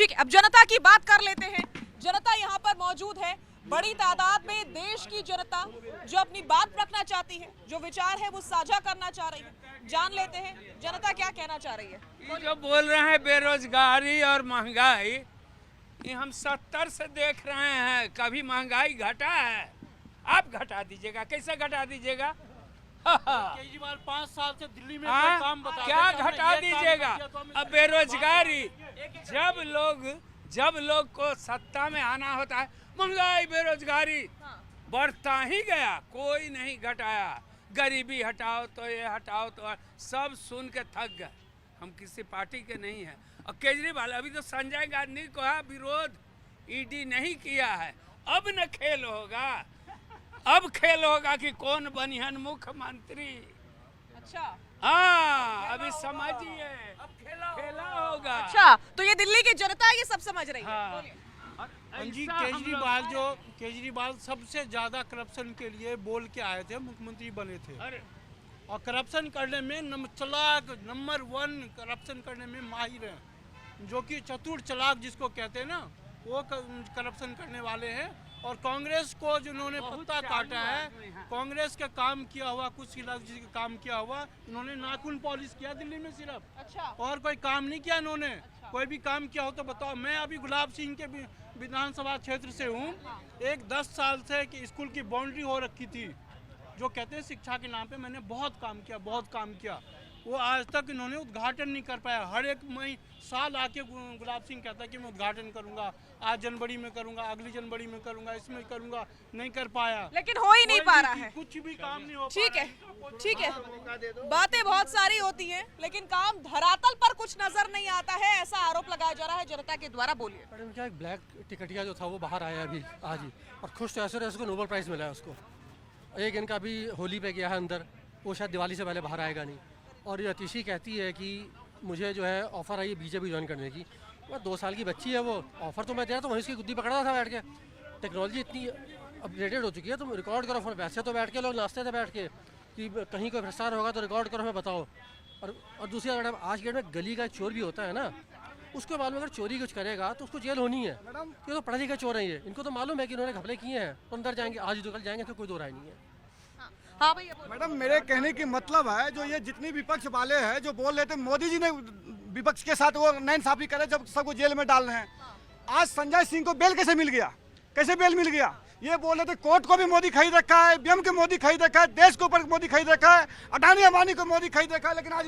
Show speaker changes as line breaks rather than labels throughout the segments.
ठीक है, अब जनता की बात कर लेते हैं। जनता यहाँ पर मौजूद है, बड़ी तादाद में देश की जनता जो अपनी बात रखना चाहती है, जो विचार है वो साझा करना चाह रही है। जान लेते हैं जनता क्या कहना चाह रही है।
ये जो बोल रहे हैं बेरोजगारी और महंगाई, ये हम 70 से देख रहे हैं, कभी महंगाई घटा है? आप घटा दीजिएगा, कैसे घटा दीजिएगा?
केजरीवाल 5 साल से दिल्ली में कोई काम बता
क्या घटा दीजिएगा? अब बेरोजगारी, जब लोग को सत्ता में आना होता है, महंगाई बेरोजगारी बढ़ता ही गया, कोई नहीं घटाया। गरीबी हटाओ तो ये हटाओ तो, सब सुन के थक गए। हम किसी पार्टी के नहीं हैं। और केजरीवाल अभी तो संजय गांधी को विरोध ईडी नहीं किया है। अब न खेल होगा, अब खेल होगा कि कौन बनिहन मुख्यमंत्री।
अच्छा,
हाँ, अभी समझिए, अब खेला होगा।
अच्छा, तो ये दिल्ली की जनता है, ये सब समझ रही है।
हाँ।
जी, केजरीवाल सबसे ज्यादा करप्शन के लिए बोल के आए थे, मुख्यमंत्री बने थे। और करप्शन करने में नंबर 1 करप्शन करने में माहिर है, जो कि चतुर चालाक जिसको कहते हैं ना, वो करप्शन करने वाले हैं। और कांग्रेस को जिन्होंने पत्ता काटा है, कांग्रेस का काम किया हुआ, कुछ खिलाफ जी का काम किया हुआ, इन्होंने नाखून पॉलिश किया दिल्ली में सिर्फ।
अच्छा,
और कोई काम नहीं किया इन्होंने। कोई भी काम किया हो तो बताओ। मैं अभी गुलाब सिंह के विधानसभा क्षेत्र से हूँ। एक 10 साल से कि स्कूल की बाउंड्री हो रखी थी, जो कहते हैं शिक्षा के नाम पे मैंने बहुत काम किया। वो आज तक इन्होंने उद्घाटन नहीं कर पाया। हर एक साल आके गुलाब सिंह कहता है कि मैं उद्घाटन करूंगा, आज जनवरी में करूंगा, अगली जनवरी में करूंगा, इसमें करूंगा, नहीं कर पाया।
लेकिन हो ही नहीं पा रहा है,
कुछ भी काम नहीं हो पा
ठीक
रहा
है, ठीक है। बातें बहुत सारी होती हैं, लेकिन काम धरातल पर कुछ नजर नहीं आता है, ऐसा आरोप लगाया जा रहा है जनता के द्वारा। बोलिए।
मैडम, क्या एक ब्लैक टिकटिया जो था वो बाहर आया अभी आज ही, और खुश तो ऐसे रहे, उसको नोबेल प्राइज़ मिला है उसको। एक इनका अभी होली पे गया है अंदर, वो शायद दिवाली से पहले बाहर आएगा नहीं। और ये अतिशी कहती है कि मुझे जो है ऑफ़र आई है बीजेपी ज्वाइन करने की। वह 2 साल की बच्ची है, वो ऑफ़र तो मैं दे रहा, तो वहीं उसकी गुद्दी पकड़ा था बैठ के। टेक्नोलॉजी इतनी अपडेटेड हो चुकी है, तुम रिकॉर्ड करो फोन। वैसे तो बैठ के लोग नाचते थे बैठ के कि कहीं कोई भ्रष्टाचार होगा तो रिकॉर्ड करो, हमें बताओ। और दूसरी मैडम, आज के डेट में गली का चोर भी होता है ना, उसके बाद में अगर चोरी कुछ करेगा तो उसको जेल होनी है। ये तो पढ़े लिखे चोर हैं, ये इनको तो मालूम है कि इन्होंने घपले किए हैं, तो अंदर जाएंगे, आज ही तो कल जाएंगे, तो कोई दो राय नहीं है।
हाँ भैया।
मैडम, मेरे कहने की मतलब है, जो ये जितनी विपक्ष वाले हैं जो बोल रहे थे मोदी जी ने विपक्ष के साथ वो नाइंसाफी करे जब सबको जेल में डाल रहे हैं, आज संजय सिंह को बेल कैसे मिल गया? कैसे बेल मिल गया? ये बोल रहे थे कोर्ट को भी मोदी खरीद रखा है, बीएम के मोदी खरीद रखा है, देश के ऊपर मोदी खरीद रखा है, अडानी अंबानी को मोदी खरीद रखा है, लेकिन आज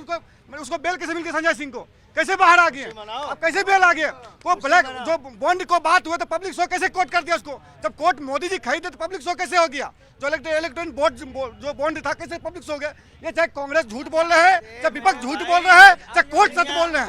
उसको बेल कैसे मिल गया? संजय सिंह को कैसे बाहर आ गए? अब कैसे बेल आ गया? वो ब्लैक जो बॉन्ड को बात हुआ तो पब्लिक शो कैसे कोर्ट कर दिया उसको? जब कोर्ट मोदी जी खरीदे तो पब्लिक शो कैसे हो गया? जो इलेक्ट्रॉनिक बोर्ड जो बॉन्ड था, कैसे पब्लिक शो हो गया? ये चाहे कांग्रेस झूठ बोल रहे हैं, चाहे विपक्ष झूठ बोल रहे हैं, चाहे कोर्ट सच बोल रहे हैं,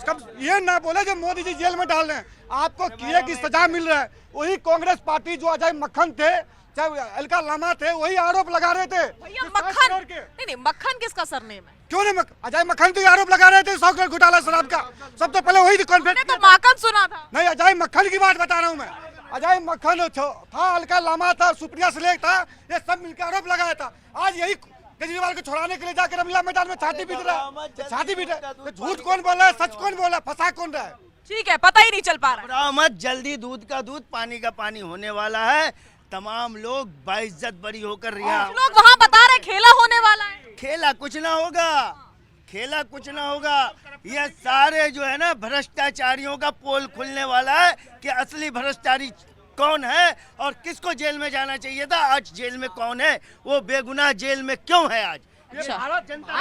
कब ये ना बोले जो मोदी जी जेल में डाल रहे हैं। आपको किए की सजा मिल रहा है। वही कांग्रेस पार्टी जो अजय मक्खन थे, चाहे अलका लामा थे, वही आरोप लगा रहे थे।
भैया मक्खन नहीं, मक्खन किसका सरनेम है?
क्यों नहीं? अजय मक्खन तो आरोप लगा रहे थे 100 करोड़ घोटाला शराब का। सब तो पहले वही
मैंने तो माखन सुना था।
नहीं, अजय मक्खन की बात बता रहा हूँ मैं। अजय मक्खन था, अलका लामा था, सुप्रिया सुले था, ये सब मिलकर आरोप लगाया था। आज यही केजरीवाल को छोड़ाने के लिए जाकर अमला मैदान में छाती पीट रहा है। छाती पीट रहा है। झूठ कौन बोल रहा है, सच कौन बोल रहा है, फंसा कौन रहा है?
ठीक है, पता ही नहीं चल पा रहा है।
मत जल्दी दूध का दूध पानी का पानी होने वाला है। तमाम लोग बाइज्जत बरी होकर रिहा।
लोग वहाँ बता रहे खेला होने वाला है।
खेला कुछ ना होगा, खेला कुछ ना होगा। ये सारे जो है ना भ्रष्टाचारियों का पोल खुलने वाला है कि असली भ्रष्टाचारी कौन है और किसको जेल में जाना चाहिए था, आज जेल में कौन है, वो बेगुनाह जेल में क्यों है आज।
अच्छा।
भारत जनता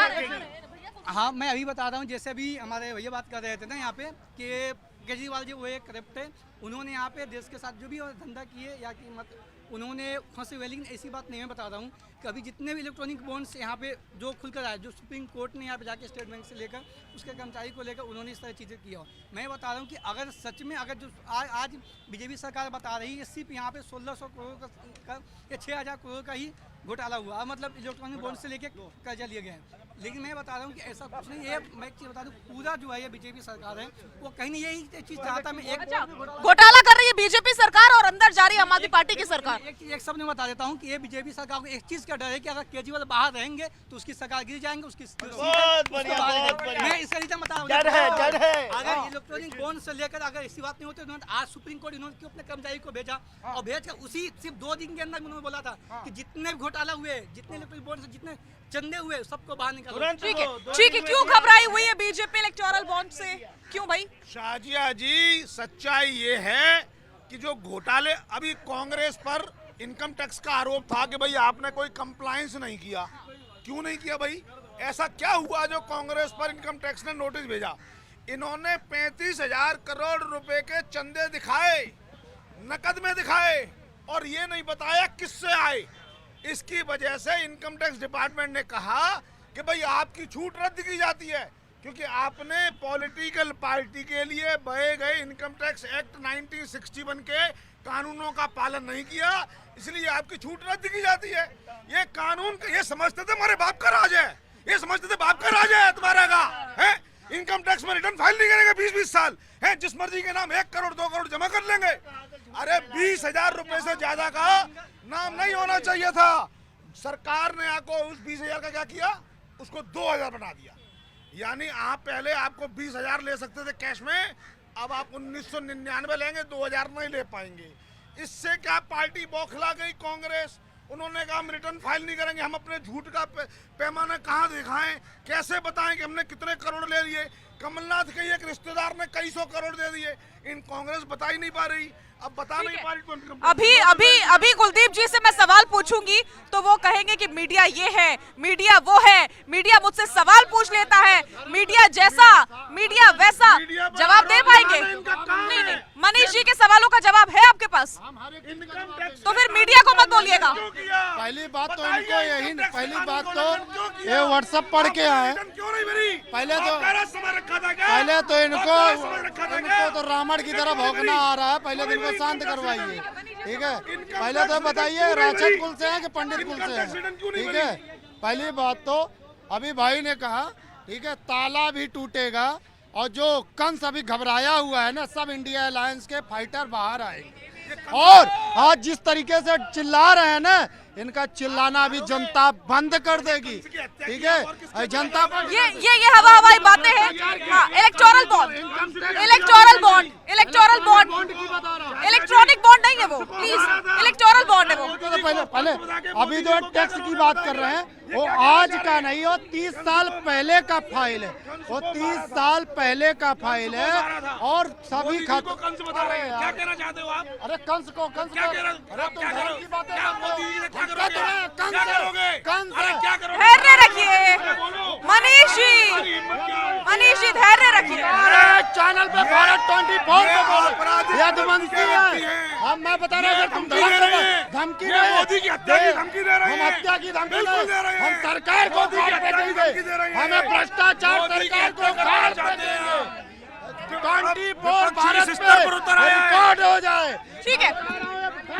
हाँ, मैं अभी बता रहा हूँ, जैसे अभी हमारे भैया बात कर रहे थे ना यहाँ पे कि केजरीवाल जी वो एक करप्ट है, उन्होंने यहाँ पे देश के साथ जो भी धंधा किए या कि मत उन्होंने फंसे हुए, लेकिन ऐसी बात नहीं मैं बता रहा हूँ कि अभी जितने भी इलेक्ट्रॉनिक बॉन्ड्स यहाँ पे जो खुलकर आए, जो सुप्रीम कोर्ट ने यहाँ पे जाके स्टेट बैंक से लेकर उसके कर्मचारी को लेकर उन्होंने इस तरह चीज़ें किया हो। मैं बता रहा हूँ कि अगर सच में अगर जो आज बीजेपी सरकार बता रही है सिर्फ यहाँ पे 1600 करोड़ का या 6000 करोड़ का ही घोटाला हुआ, मतलब इलेक्ट्रॉनिक बॉन्ड से लेके कर्जा लिए गए हैं, लेकिन मैं बता रहा हूँ कि ऐसा कुछ नहीं है। मैं एक चीज़ बता दूँ, पूरा जो है ये बीजेपी सरकार है वो कहीं नहीं यही चीज़ चाहता। मैं एक
घोटाला कर रही है बीजेपी सरकार और अंदर जा रही है आम आदमी पार्टी की सरकार।
एक सब में बता देता हूँ कि ये बीजेपी सरकार को एक चीज़ का डर है कि अगर केजरीवाल बाहर रहेंगे तो उसकी सरकार गिर जाएंगे, उसकी
बहुत बढ़िया।
मैं इसका रीजन बता रहा हूँ।
डर है।
अगर इलेक्ट्रॉनिक बॉन्ड से लेकर अगर ऐसी बात नहीं होती तो आज सुप्रीम कोर्ट इन्होंने क्यों अपने कर्मचारी को भेजा और भेज कर उसी सिर्फ 2 दिन के अंदर उन्होंने बोला था कि जितने घोटाला हुए, जितने इलेक्ट्रॉनिक बॉन्ड से जितने चंदे हुए सबको बाहर निकालो।
ठीक है, क्यों घबराई हुई है बीजेपी इलेक्टोरल बॉन्ड से, क्यों भाई?
शाजिया जी, सच्चाई ये है कि जो घोटाले, अभी कांग्रेस पर इनकम टैक्स का आरोप था कि भाई आपने कोई कंप्लायंस नहीं किया। क्यों नहीं किया भाई? ऐसा क्या हुआ जो कांग्रेस पर इनकम टैक्स ने नोटिस भेजा? इन्होंने 35,000 करोड़ रुपए के चंदे दिखाए, नकद में दिखाए, और ये नहीं बताया किससे आए। इसकी वजह से इनकम टैक्स डिपार्टमेंट ने कहा कि भाई आपकी छूट रद्द की जाती है, क्योंकि आपने पॉलिटिकल पार्टी के लिए बहे गए इनकम टैक्स एक्ट 1961 के कानूनों का पालन नहीं किया, इसलिए आपकी छूट रद्द की जाती है। ये कानून, ये समझते थे हमारे बाप का राज है, ये समझते थे बाप का राज है तुम्हारा का है। इनकम टैक्स में रिटर्न फाइल नहीं करेंगे 20-20 साल है, जिस मर्जी के नाम 1 करोड़ 2 करोड़ जमा कर लेंगे। अरे 20,000 रुपए से ज्यादा का नाम नहीं होना चाहिए था। सरकार ने आपको उस 20,000 का क्या किया, उसको 2,000 बना दिया। यानी आप पहले आपको 20,000 ले सकते थे कैश में, अब आप 1999 लेंगे, 2,000 नहीं ले पाएंगे। इससे क्या पार्टी बौखला गई कांग्रेस। उन्होंने कहा हम रिटर्न फाइल नहीं करेंगे, हम अपने झूठ का पैमाना कहाँ दिखाएं, कैसे बताएं कि हमने कितने करोड़ ले लिए। कमलनाथ के एक रिश्तेदार ने कई 100 करोड़ दे दिए, इन कांग्रेस बता ही नहीं पा रही। अब बता नहीं पा रही।
अभी कुलदीप जी से मैं सवाल पूछूंगी तो वो कहेंगे कि मीडिया ये है, मीडिया वो है, मीडिया मुझसे सवाल पूछ लेता है, मीडिया जैसा मीडिया वैसा। जवाब दे पाएंगे? नहीं, मनीष जी के सवालों का जवाब है आपके पास, तो फिर मीडिया को मत बोलिएगा।
पहली बात तो इनको यही, पहली बात तो ये व्हाट्सएप पढ़ के आए। पहले तो इनको तो रावण की तरह भौंकना आ रहा है। पहले तो इनको शांत करवाइए, ठीक है। पहले तो बताइए राजद कुल से हैं कि पंडित कुल से हैं, ठीक है। पहली बात तो अभी भाई ने कहा, ठीक है, ताला भी टूटेगा और जो कंस अभी घबराया हुआ है ना, सब इंडिया अलायंस के फाइटर बाहर आएंगे। और आज जिस तरीके से चिल्ला रहे हैं ना, इनका चिल्लाना भी जनता बंद कर देगी, ठीक है। जनता पर
ये हवाई बातें हैं। हाँ, इलेक्टोरल बॉन्ड इलेक्ट्रॉनिक बॉन्ड नहीं है वो, प्लीज, इलेक्टोरल बॉन्ड है वो।
तो पहले अभी जो टैक्स की बात कर रहे हैं वो आज का नहीं, वो 30 साल पहले का फाइल है, वो 30 साल पहले का फाइल है। और सभी
क्या कहना चाहते हो आप?
अरे कंस को अरे तुम धर्म की बातें
धैर्य रखिए मनीष जी, धैर्य रखिए।
चैनल पे भारत 24 पे बोलो यदुवंशी है। हम मैं बता रहा हूँ, तुम धमकी
मोदी की हत्या की धमकी दे रहे हैं,
हम हत्या की धमकी हम सरकार को देंगे, हमें भ्रष्टाचार सरकार को देंगे। 24 भारत पे रिकॉर्ड हो जाए,
ठीक है।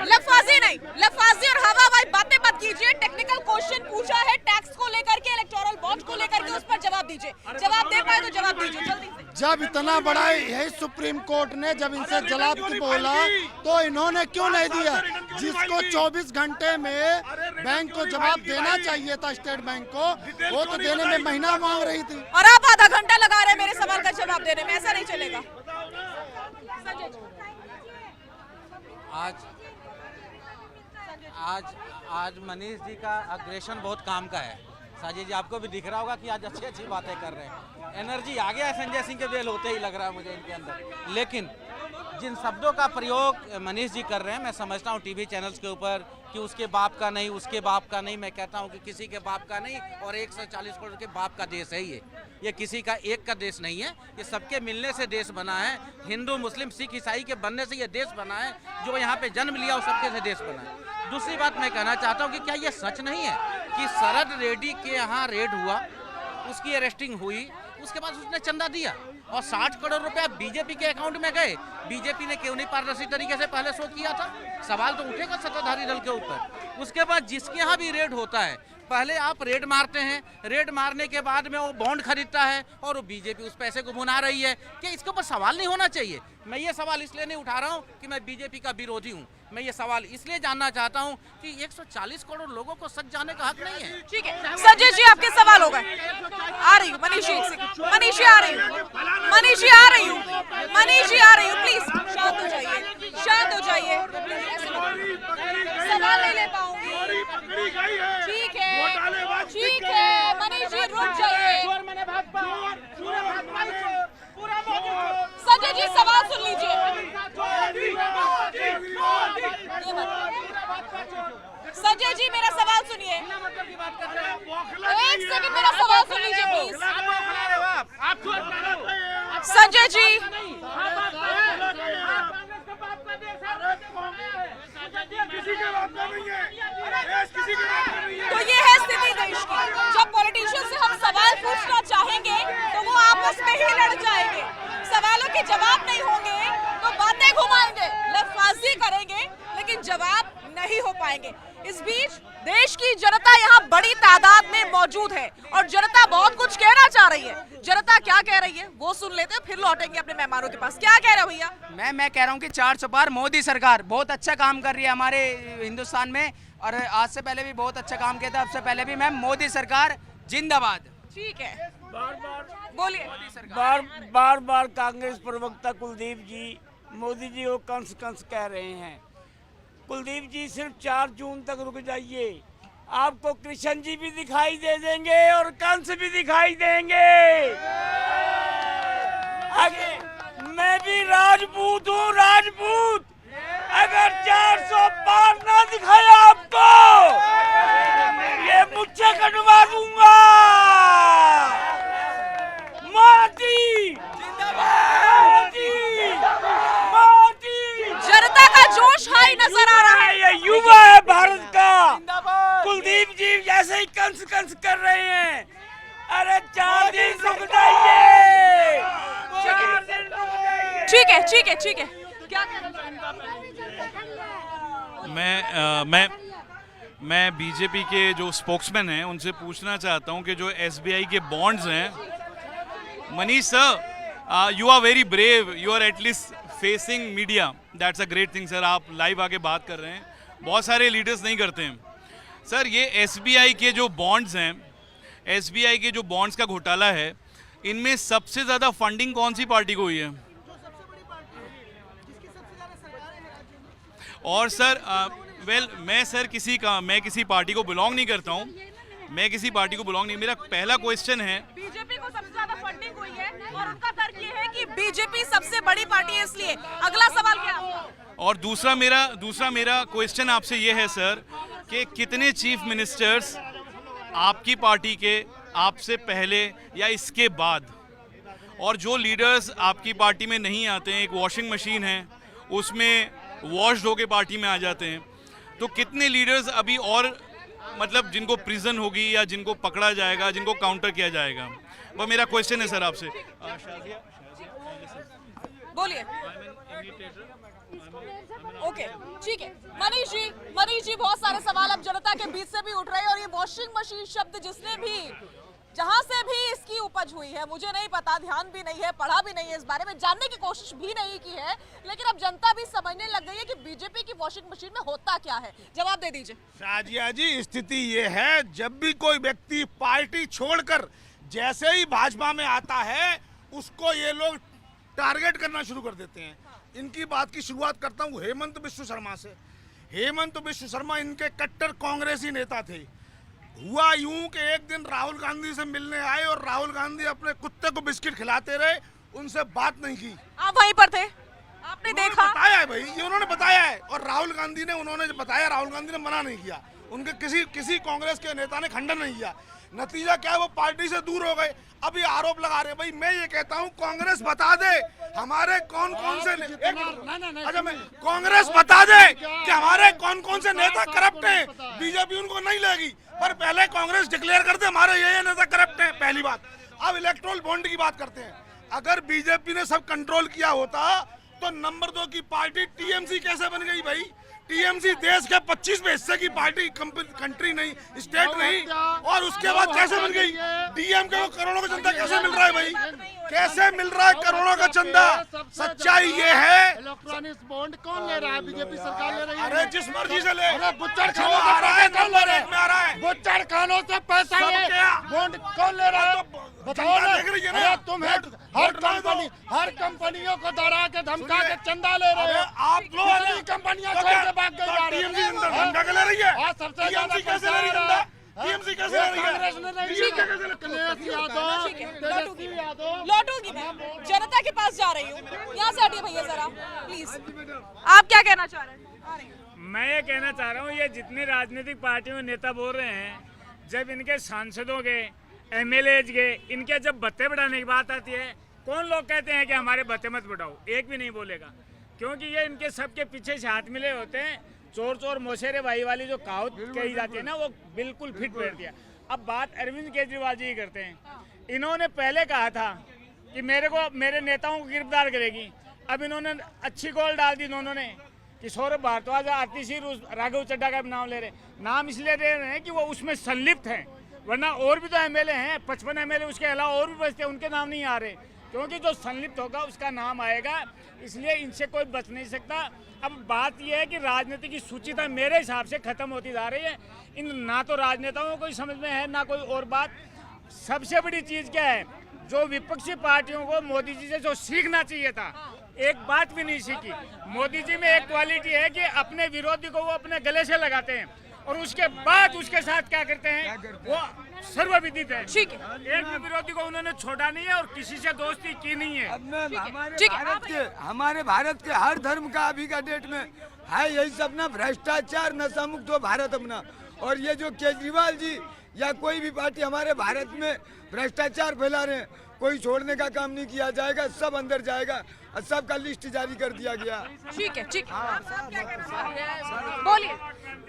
लफाजी और हवाई बातें मत कीजिए। टेक्निकल क्वेश्चन पूछा है टैक्स को लेकर के, इलेक्टोरल बॉन्ड को लेकर के, उस पर जवाब दीजिए। जवाब दे पाए तो जवाब दीजिए जल्दी से।
जब इतना बड़ा यही सुप्रीम कोर्ट ने जब इनसे जवाब बोला तो इन्होंने क्यों नहीं दिया? जिसको 24 घंटे में बैंक को जवाब देना चाहिए था, स्टेट बैंक को, वो तो देने में महीना मांग रही थी।
और आप आधा घंटा लगा रहे हैं मेरे सवाल का जवाब देने में, ऐसा नहीं चलेगा।
आज मनीष जी का अग्रेशन बहुत काम का है। साजिद जी, आपको भी दिख रहा होगा कि आज अच्छी अच्छी बातें कर रहे हैं। एनर्जी आ गया है संजय सिंह के बेल होते ही, लग रहा है मुझे इनके अंदर। लेकिन जिन शब्दों का प्रयोग मनीष जी कर रहे हैं, मैं समझता हूँ टीवी चैनल्स के ऊपर कि उसके बाप का नहीं, उसके बाप का नहीं, मैं कहता हूँ कि किसी के बाप का नहीं, और 140 करोड़ के बाप का देश है ये किसी का एक का देश नहीं है। ये सबके मिलने से देश बना है। हिंदू मुस्लिम सिख ईसाई के बनने से ये देश बना है। जो यहाँ पे जन्म लिया वो सबके से देश बना है। दूसरी बात मैं कहना चाहता हूँ कि क्या ये सच नहीं है कि शरद रेड्डी के यहाँ रेड हुआ, उसकी अरेस्टिंग हुई, उसके बाद उसने चंदा दिया और 60 करोड़ रुपया बीजेपी के अकाउंट में गए। बीजेपी ने क्यों नहीं पारदर्शी तरीके से पहले शो किया था? सवाल तो उठेगा सत्ताधारी दल के ऊपर। उसके बाद जिसके यहाँ भी रेड होता है, पहले आप रेड मारते हैं, रेड मारने के बाद में वो बॉन्ड खरीदता है और वो बीजेपी उस पैसे को भुना रही है। क्या इसके ऊपर सवाल नहीं होना चाहिए? मैं ये सवाल इसलिए नहीं उठा रहा हूँ कि मैं बीजेपी का विरोधी हूँ, मैं ये सवाल इसलिए जानना चाहता हूँ कि 140 करोड़ लोगों को सच जाने का हक नहीं है।
ठीक है संजय जी, आपके सवाल हो गए। आ रही हूँ मनीषी, मनीषी आ रही हूँ, मनीषी आ रही हूँ, मनीषी आ रही हूँ, प्लीज शांत हो जाइए, शांत हो जाइए। सवाल नहीं ले पाऊंगी। ठीक है, ठीक है मनीषी रुक जाइए। संजय जी सवाल सुन लीजिए। संजय जी मेरा सवाल सुनिए, एक सेकंड मेरा सवाल सुन लीजिए प्लीज। संजय जी तो ये है स्थिति देश की। जब पॉलिटिशियन से हम सवाल पूछना चाहेंगे तो वो आपस में ही लड़ जाएंगे, सवालों के जवाब नहीं होंगे तो बातें घुमाएंगे, लफ्ज़बाजी करेंगे लेकिन जवाब नहीं हो पाएंगे। इस बीच देश की जनता यहाँ बड़ी तादाद में मौजूद है और जनता बहुत कुछ कहना चाह रही है। जनता क्या कह रही है वो सुन लेते हैं, फिर लौटेंगे अपने मेहमानों के पास। क्या कह रहे हो भैया?
मैं कह रहा हूँ कि 400 पार मोदी सरकार बहुत अच्छा काम कर रही है हमारे हिंदुस्तान में, और आज से पहले भी बहुत अच्छा काम किया था, अब से पहले भी। मैम मोदी सरकार जिंदाबाद।
ठीक है बोलिए।
बार बार कांग्रेस प्रवक्ता कुलदीप जी मोदी जी को कंस कंस कह रहे हैं। कुलदीप जी सिर्फ 4 जून तक रुक जाइए, आपको कृष्ण जी भी दिखाई दे देंगे और कंस भी दिखाई देंगे। आगे मैं भी राजपूत हूँ, राजपूत। अगर 400 पार ना दिखाया आपको, ये मुझसे कटवा दूंगा। मोदी
जनता का जोश हाई नजर आ रहा है।
ये युवा है भारत का। कुलदीप जी जैसे ही कंस कंस कर रहे हैं, अरे 4 दिन रुक जाइए, 4 दिन रुक जाइए।
ठीक है ठीक है ठीक है, क्या
मैं बीजेपी के जो स्पोक्समैन हैं उनसे पूछना चाहता हूं कि जो एसबीआई के बॉन्ड्स हैं, Manish sir you are very brave, you are at least facing media, that's a great thing sir. आप लाइव आके बात कर रहे हैं, बहुत सारे लीडर्स नहीं करते हैं सर। ये एसबीआई के जो बॉन्ड्स हैं, एसबीआई के जो बॉन्ड्स का घोटाला है, इनमें सबसे ज़्यादा फंडिंग कौन सी पार्टी को हुई है? और सर मैं किसी पार्टी को बिलोंग नहीं करता हूँ, मैं किसी पार्टी को बिलोंग नहीं। मेरा पहला क्वेश्चन है,
बीजेपी को सबसे ज्यादा फंडिंग हुई है और उनका तर्क ये है कि बीजेपी सबसे बड़ी पार्टी है इसलिए। अगला सवाल क्या?
और दूसरा मेरा क्वेश्चन आपसे ये है सर कि कितने चीफ मिनिस्टर्स आपकी पार्टी के आपसे पहले या इसके बाद, और जो लीडर्स आपकी पार्टी में नहीं आते हैं, एक वॉशिंग मशीन है उसमें वॉश धो के पार्टी में आ जाते हैं, तो कितने लीडर्स अभी और मतलब जिनको प्रिजन होगी या जिनको पकड़ा जाएगा, जिनको काउंटर किया जाएगा? वो मेरा क्वेश्चन है सर आपसे।
बोलिए। ओके ठीक है मनीष जी बहुत सारे सवाल अब जनता के बीच से भी उठ रहे हैं और ये वॉशिंग मशीन शब्द जिसने भी जहां से भी इसकी उपज हुई है, मुझे नहीं पता, ध्यान भी नहीं है, पढ़ा भी नहीं है, इस बारे में जानने की कोशिश भी नहीं की है, लेकिन अब जनता भी समझने लग गई है कि बीजेपी की वॉशिंग मशीन में होता क्या है। जवाब दे दीजिए।
शाजिया जी स्थिति ये है, जब भी कोई व्यक्ति पार्टी छोड़कर जैसे ही भाजपा में आता है उसको ये लोग टारगेट करना शुरू कर देते हैं। इनकी बात की शुरुआत करता हूँ हेमंत बिश्व शर्मा से। हेमंत बिश्व शर्मा इनके कट्टर कांग्रेसी नेता थे। हुआ यूं कि एक दिन राहुल गांधी से मिलने आए और राहुल गांधी अपने कुत्ते को बिस्किट खिलाते रहे, उनसे बात नहीं की।
आप वहीं पर थे, आपने देखा?
बताया है भाई, ये उन्होंने बताया है, और राहुल गांधी ने उन्होंने बताया, राहुल गांधी ने मना नहीं किया, उनके किसी कांग्रेस के नेता ने खंडन नहीं किया। नतीजा क्या है, वो पार्टी से दूर हो गए। अभी आरोप लगा रहे हैं। भाई मैं ये कहता हूँ कांग्रेस बता दे हमारे कौन कौन से कांग्रेस बता दे कि हमारे कौन कौन से नेता करप्ट हैं। बीजेपी उनको नहीं लेगी, पर पहले कांग्रेस डिक्लेयर कर दे हमारे ये नेता करप्ट हैं, पहली बात। अब इलेक्ट्रोल बॉन्ड की बात करते हैं। अगर बीजेपी ने सब कंट्रोल किया होता तो नंबर 2 की पार्टी टीएमसी कैसे बन गई भाई? टीएमसी देश के 25वें हिस्से की पार्टी, कंट्री नहीं, स्टेट नहीं, और उसके बाद कैसे बन गई? डीएमके को करोड़ों का चंदा कैसे मिल रहा है भाई? कैसे मिल रहा है करोड़ों का चंदा? सच्चाई ये है,
इलेक्ट्रॉनिक बॉन्ड कौन ले रहा है? बीजेपी सरकार ले रही है।
अरे जिस मर्जी से ले,
बुच्चड़
जो आ रहा है नंबर 1 में आ रहा है।
बुच्चड़ खानों से पैसा
सब
ले,
क्या?
बॉन्ड कौन ले रहा है? बताओ ना।
देख रही है ना?
अरे तुम हर कंपनियों को डरा के धमका के चंदा ले रहे हो।
आप लोग
कंपनियां छोड़ के भाग गई जा रही है।
धंधा ले रही है।
हाँ, सबसे ज्यादा
कैसे ले रही है? टीएमसी कैसे ले रही है?
कांग्रेस ने नहीं
ठीक है।
लिया। अखिलेश यादव, तेजस्वी यादव।
लौटूंगी मैं, जनता के पास जा रही हूँ। यहाँ से हटिए भैया जरा प्लीज। आप क्या कहना चाह रहे हैं? आ रही हूँ।
मैं ये कहना चाह रहा हूँ, ये जितनी राजनीतिक पार्टियों में नेता बोल रहे हैं, जब इनके सांसदों के, एमएलए के, इनके जब भत्ते बढ़ाने की बात आती है, कौन लोग कहते हैं कि हमारे भत्ते मत बढ़ाओ? एक भी नहीं बोलेगा, क्योंकि ये इनके सबके पीछे से हाथ मिले होते हैं। चोर चोर मोशेरे भाई वाली जो कहावत कही जाती है ना, वो बिल्कुल फिट बैठ दिया। अब बात अरविंद केजरीवाल जी करते हैं। इन्होंने पहले कहा था कि मेरे नेताओं को गिरफ्तार करेगी। अब इन्होंने अच्छी गोल डाल दी दोनों ने कि सौरभ भारद्वाज, आरती सिंह, राघव चड्ढा का नाम ले रहे। नाम इसलिए ले रहे हैं कि वो उसमें संलिप्त हैं, वरना और भी तो एमएलए हैं, 55 एमएलए उसके अलावा और भी बचते हैं, उनके नाम नहीं आ रहे, क्योंकि जो संलिप्त होगा उसका नाम आएगा। इसलिए इनसे कोई बच नहीं सकता। अब बात यह है कि राजनीति की सूचिता मेरे हिसाब से खत्म होती जा रही है। इन ना तो राजनेताओं को समझ में है, ना कोई और बात। सबसे बड़ी चीज क्या है, जो विपक्षी पार्टियों को मोदी जी से जो सीखना चाहिए था, एक बात भी नहीं सीखी। मोदी जी में एक क्वालिटी है कि अपने विरोधी को वो अपने गले से लगाते हैं, और उसके बाद उसके साथ क्या करते हैं, वो सर्वविदित है।
ठीक है।
एक भी विरोधी को उन्होंने छोड़ा नहीं है और किसी से दोस्ती की नहीं है।
हमारे भारत के हर धर्म का अभी का डेट में है यही सब ना, भ्रष्टाचार, नशा मुक्त हो भारत अपना। और ये जो केजरीवाल जी या कोई भी पार्टी हमारे भारत में भ्रष्टाचार फैला रहे हैं, कोई छोड़ने का काम नहीं किया जाएगा, सब अंदर जाएगा और सबका लिस्ट जारी कर दिया गया।
ठीक है, ठीक है। बोलिए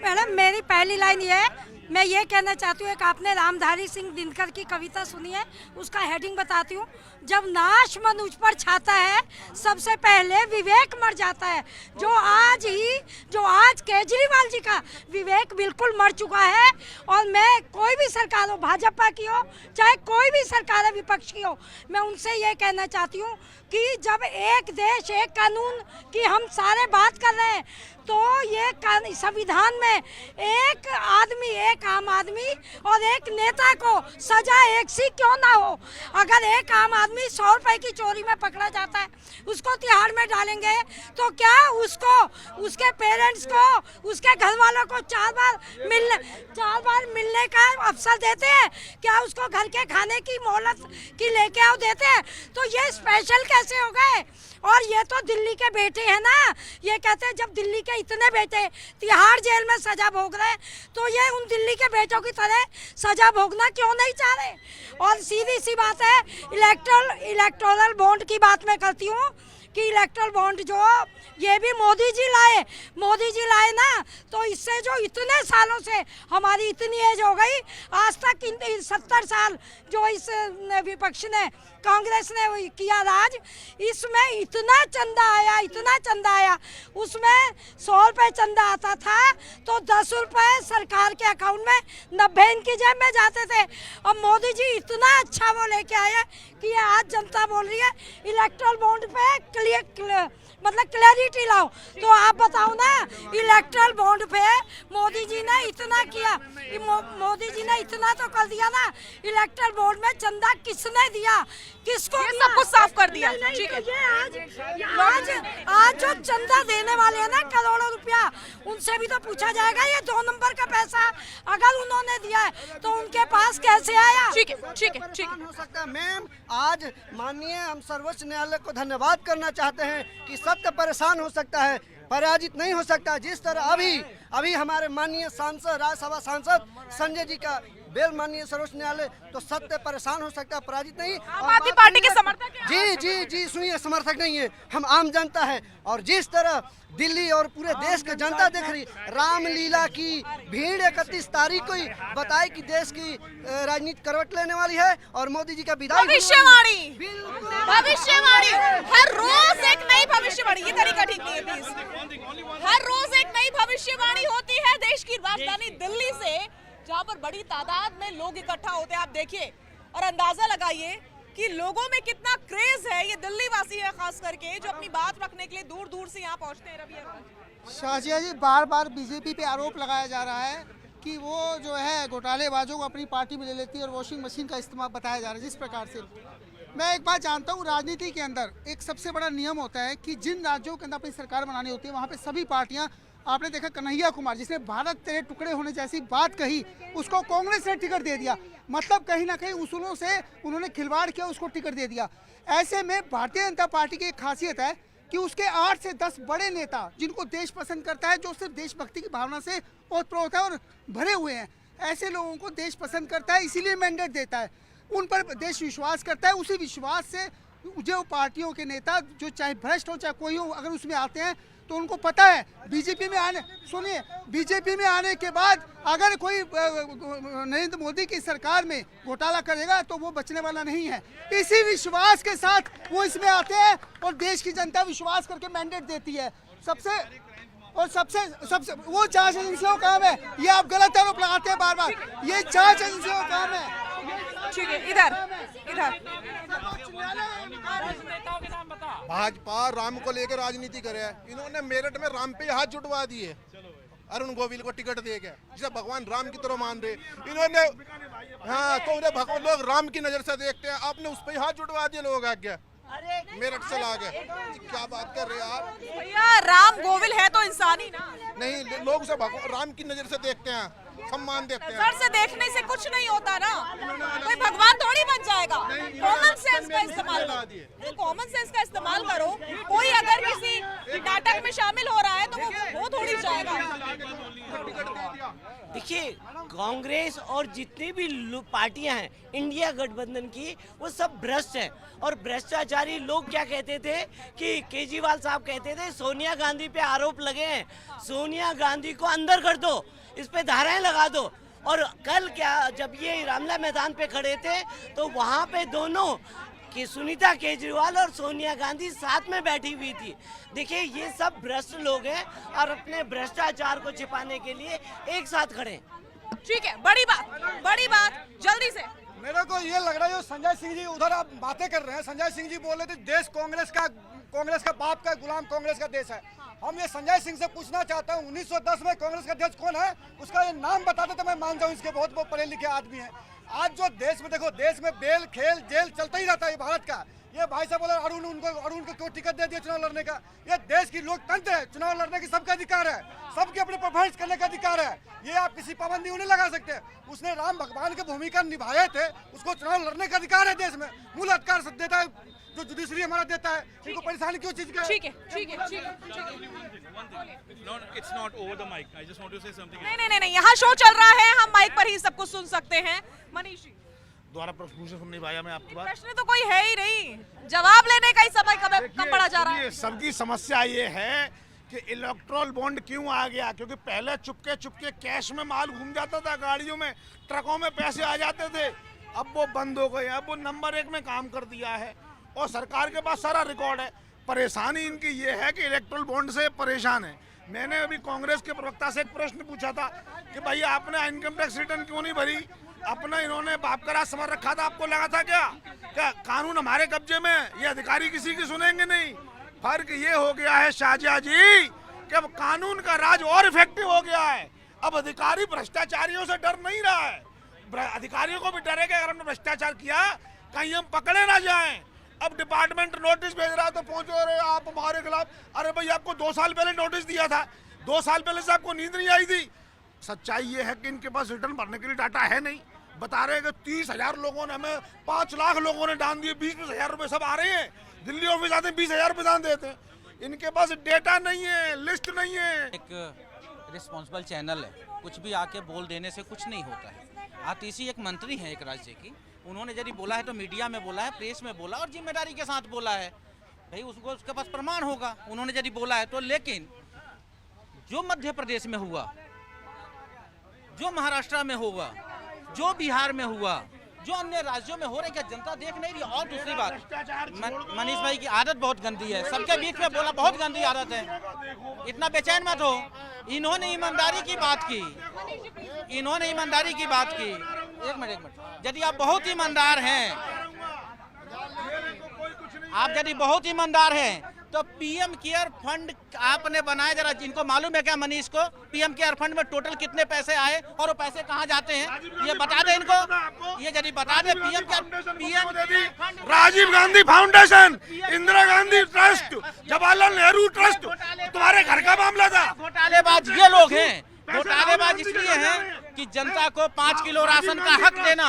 मैडम। मेरी पहली लाइन ये है, मैं ये कहना चाहती हूँ, एक आपने रामधारी सिंह दिनकर की कविता सुनी है, उसका हेडिंग बताती हूँ। जब नाश मनुष्य पर छाता है, सबसे पहले विवेक मर जाता है। जो आज केजरीवाल जी का विवेक बिल्कुल मर चुका है। और मैं, कोई भी सरकार हो, भाजपा की हो चाहे कोई भी सरकार है विपक्ष की हो, मैं उनसे ये कहना चाहती हूँ कि जब एक देश एक कानून की हम सारे बात कर रहे हैं, तो ये संविधान में एक आदमी, एक आम आदमी और एक नेता को सजा एक सी क्यों ना हो? अगर एक आम आदमी 100 रुपए की चोरी में पकड़ा जाता है, उसको तिहाड़ में डालेंगे, तो क्या उसको, उसके पेरेंट्स को, उसके घर वालों को 4 बार मिलने का अवसर देते हैं? क्या उसको घर के खाने की मोहलत की लेके आओ देते हैं? तो ये स्पेशल कैसे हो गए? और ये तो दिल्ली के बेटे हैं ना, ये कहते हैं जब दिल्ली के इतने बेटे तिहाड़ जेल में सजा भोग रहे हैं, तो ये उन दिल्ली के बेटों की तरह सजा भोगना क्यों नहीं चाह रहे? और सीधी सी बात है, इलेक्टोरल बॉन्ड की बात मैं करती हूँ कि इलेक्टोरल बॉन्ड जो ये भी मोदी जी लाए ना, तो इससे जो इतने सालों से हमारी इतनी एज हो गई, आज तक 70 साल जो इस विपक्ष ने, कांग्रेस ने किया राज, इसमें इतना चंदा आया, उसमें 100 रुपये चंदा आता था तो 10 रुपये सरकार के अकाउंट में, 90 इनकी जेब में जाते थे। अब मोदी जी इतना अच्छा वो लेके आए कि ये आज जनता बोल रही है इलेक्ट्रल बॉन्ड पे मतलब क्लैरिटी लाओ। तो आप बताओ ना, इलेक्ट्रल बॉन्ड पे मोदी जी ने इतना किया, मोदी जी ने इतना तो कर दिया ना, इलेक्ट्रल बॉन्ड में चंदा किसने दिया, किसको
ये सब कुछ साफ कर दिया। ठीक है।
आज जो चंदा देने वाले हैं ना, करोड़ों रुपया, उनसे भी तो पूछा जाएगा ये 2 नंबर का पैसा अगर उन्होंने दिया है तो उनके पास कैसे आया?
ठीक है।
हो सकता है मैम, आज माननीय हम सर्वोच्च न्यायालय को धन्यवाद करना चाहते हैं कि सत्य परेशान हो सकता है, पराजित नहीं हो सकता। जिस तरह अभी हमारे माननीय सांसद, राज्यसभा सांसद संजय जी का
बेल माननीय सर्वोच्च न्यायालय तो सत्य परेशान हो सकता है, पराजित नहीं।
आम आदमी पार्टी के समर्थक हैं?
जी जी जी, सुनिए, समर्थक नहीं है, हम आम जनता है। और जिस तरह दिल्ली और पूरे देश की जनता देख रही, रामलीला की भीड़ 31 तारीख को ही बताई कि देश की राजनीति करवट लेने वाली है और मोदी जी का विदाई।
भविष्यवाणी, भविष्यवाणी, हर रोज एक नई भविष्यवाणी, ये तरीका ठीक नहीं है प्लीज। हर रोज एक नई भविष्यवाणी होती है देश की राजधानी दिल्ली से, जहां पर बड़ी तादाद में लोग इकट्ठा होते हैं। आप देखिए और अंदाजा लगाइए कि लोगों में कितना क्रेज है। ये दिल्ली वासी है खास करके, जो अपनी बात रखने के लिए दूर दूर से यहाँ पहुँचते हैं। रवि अग्रवाल,
शाजिया जी, बार बार बीजेपी पे आरोप लगाया जा रहा है कि वो जो है घोटालेबाजों को अपनी पार्टी में ले लेती है और वॉशिंग मशीन का इस्तेमाल बताया जा रहा है। जिस प्रकार से मैं एक बात जानता हूँ, राजनीति के अंदर एक सबसे बड़ा नियम होता है कि जिन राज्यों के अंदर अपनी सरकार बनानी होती है वहाँ पे सभी पार्टियाँ, आपने देखा कन्हैया कुमार जिसने भारत तेरे टुकड़े होने जैसी बात कही, उसको कांग्रेस ने टिकट दे दिया। मतलब कहीं ना कहीं उसूलों से उन्होंने खिलवाड़ किया, उसको टिकट दे दिया। ऐसे में भारतीय जनता पार्टी की एक खासियत है कि उसके 8 से 10 बड़े नेता जिनको देश पसंद करता है, जो सिर्फ देशभक्ति की भावना से ओतप्रोत है और भरे हुए हैं, ऐसे लोगों को देश पसंद करता है, इसीलिए मैंडेट देता है। उन पर देश विश्वास करता है। उसी विश्वास से जो पार्टियों के नेता, जो चाहे भ्रष्ट हो चाहे कोई हो, अगर उसमें आते हैं तो उनको पता है बीजेपी में आने, सुनिए, बीजेपी में आने के बाद अगर कोई नरेंद्र मोदी की सरकार में घोटाला करेगा तो वो बचने वाला नहीं है। इसी विश्वास के साथ वो इसमें आते हैं और देश की जनता विश्वास करके मैंडेट देती है। सबसे वो जांच एजेंसियों का काम है। ये आप गलत आरोप लगाते हैं बार बार, ये जांच एजेंसियों का काम है।
ठीक है, इधर इधर
भाजपा राम को लेकर राजनीति करे है। इन्होंने मेरठ में राम पे हाथ जुटवा दिए, अरुण गोविल को टिकट दे के, जिसे भगवान राम की तरह मान रहे इन्होंने। हाँ, तो उन्हें भगवान लोग राम की नजर से देखते हैं, आपने उस पर हाथ जुटवा दिए लोग आगे मेरठ से लाके। क्या बात कर रहे हैं आप
भैया? राम गोविल है तो इंसानी ना?
नहीं, लोग उसे राम की नजर से देखते हैं, सम्मान देते हैं।
नजर से देखने से कुछ नहीं होता ना, कोई भगवान थोड़ी बन जाएगा। कॉमन सेंस का इस्तेमाल करो, कॉमन सेंस का इस्तेमाल करो। कोई अगर किसी नाटक में शामिल हो रहा है तो वो थोड़ी जाएगा।
देखिए, कांग्रेस और जितनी भी पार्टियां हैं इंडिया गठबंधन की, वो सब भ्रष्ट हैं। और भ्रष्टाचारी लोग क्या कहते थे कि केजरीवाल साहब कहते थे सोनिया गांधी पे आरोप लगे हैं, सोनिया गांधी को अंदर कर दो, इस पे धाराएं लगा दो। और कल क्या, जब ये रामलीला मैदान पे खड़े थे तो वहाँ पे दोनों कि सुनीता केजरीवाल और सोनिया गांधी साथ में बैठी हुई थी। देखिए, ये सब भ्रष्ट लोग हैं और अपने भ्रष्टाचार को छिपाने के लिए एक साथ खड़े हैं।
ठीक है, बड़ी बात जल्दी से।
मेरे को ये लग रहा है जो संजय सिंह जी उधर आप बातें कर रहे हैं, संजय सिंह जी बोल रहे थे देश कांग्रेस का बाप का गुलाम कांग्रेस का देश है। हम ये संजय सिंह से पूछना चाहता हूँ, 1910 में कांग्रेस का अध्यक्ष कौन है, उसका ये नाम बता दे तो मैं मान जाऊँ इसके बहुत पढ़े लिखे आदमी है। आज जो देश में देखो, देश में बेल खेल जेल चलता ही रहता है भारत का। ये भाई साहब बोला अरुण को क्यों टिकट दे दिया चुनाव लड़ने का? ये देश की लोकतंत्र है, चुनाव लड़ने की सबका अधिकार है, सबके अपने परफॉर्मेंस करने का अधिकार है। ये आप किसी पाबंदी नहीं लगा सकते। उसने राम भगवान की भूमिका निभाए थे, उसको चुनाव लड़ने का अधिकार है देश में। मूल अधिकार देता है जो जुडिशरी हमारा देता है। इनको परेशानी क्यों चीज का?
ठीक है। नहीं, यहाँ शो चल रहा है, हम माइक पर ही सब कुछ सुन सकते हैं। मनीष जी
द्वारा प्रश्न सुनने भाई मैं आपकी बात,
प्रश्न तो कोई है ही नहीं, जवाब लेने का ही समय कम पड़ा जा रहा है।
सबकी समस्या ये है कि इलेक्ट्रल बॉन्ड क्यों आ गया, क्योंकि पहले चुपके कैश में माल घूम जाता था, गाड़ियों में ट्रकों में पैसे आ जाते थे। अब वो बंद हो गए, अब वो नंबर 1 में काम कर दिया है और सरकार के पास सारा रिकॉर्ड है। परेशानी इनकी ये है कि इलेक्ट्रल बॉन्ड से परेशान है। मैंने अभी कांग्रेस के प्रवक्ता से एक प्रश्न पूछा था कि भाई आपने इनकम टैक्स रिटर्न क्यों नहीं भरी, अपना इन्होंने बाप का राज समझ रखा था, आपको लगा था क्या कानून हमारे कब्जे में, ये अधिकारी किसी की सुनेंगे नहीं। फर्क ये हो गया है शाहजहा जी कि अब कानून का राज और इफेक्टिव हो गया है। अब अधिकारी भ्रष्टाचारियों से डर नहीं रहा है, अधिकारियों को भी डरे कि अगर हमने भ्रष्टाचार किया कहीं हम पकड़े ना जाएं। अब डिपार्टमेंट नोटिस भेज रहा है तो पहुंचो रे आप हमारे खिलाफ। अरे भाई, आपको 2 साल पहले नोटिस दिया था, 2 साल पहले से आपको नींद नहीं आई थी। सच्चाई ये है कि इनके पास रिटर्न भरने के लिए डाटा है नहीं। बता रहे हैं कि 30,000 लोगों ने, हमें 5 लाख लोगों ने दान दिए, 20,000 रुपए सब आ रहे हैं दिल्ली ऑफिस आते हैं, 20,000 रुपए दान देते हैं। इनके पास डेटा नहीं है, लिस्ट नहीं है।
एक रिस्पॉन्सिबल चैनल है, कुछ भी आके बोल देने से कुछ नहीं होता है। आतिशी एक मंत्री हैं एक राज्य की, उन्होंने यदि बोला है तो मीडिया में बोला है, प्रेस में बोला और जिम्मेदारी के साथ बोला है, भाई उसको उसके पास प्रमाण होगा, उन्होंने यदि बोला है तो। लेकिन जो मध्य प्रदेश में हुआ, जो महाराष्ट्र में हुआ, जो बिहार में हुआ, जो अन्य राज्यों में हो रहे, क्या जनता देख नहीं रही? और दूसरी बात, मनीष भाई की आदत बहुत गंदी है, सबके बीच में बोला बहुत गंदी आदत है। इतना बेचैन मत हो, इन्होंने ईमानदारी की बात की, इन्होंने ईमानदारी की बात की। एक मिनट, यदि आप बहुत ईमानदार हैं, आप यदि बहुत ईमानदार हैं तो पीएम केयर फंड आपने बनाया, जरा जिनको मालूम है क्या मनीष को, पीएम केयर फंड में टोटल कितने पैसे आए और वो पैसे कहाँ जाते हैं, ये बता दे इनको, ये यदि बता दे। PM
Rajiv Gandhi foundation, Indira Gandhi trust, Jawaharlal Nehru trust तुम्हारे घर का मामला था।
घोटालेबाज ये लोग हैं, घोटालेबाज इसलिए हैं कि जनता को 5 किलो राशन का हक देना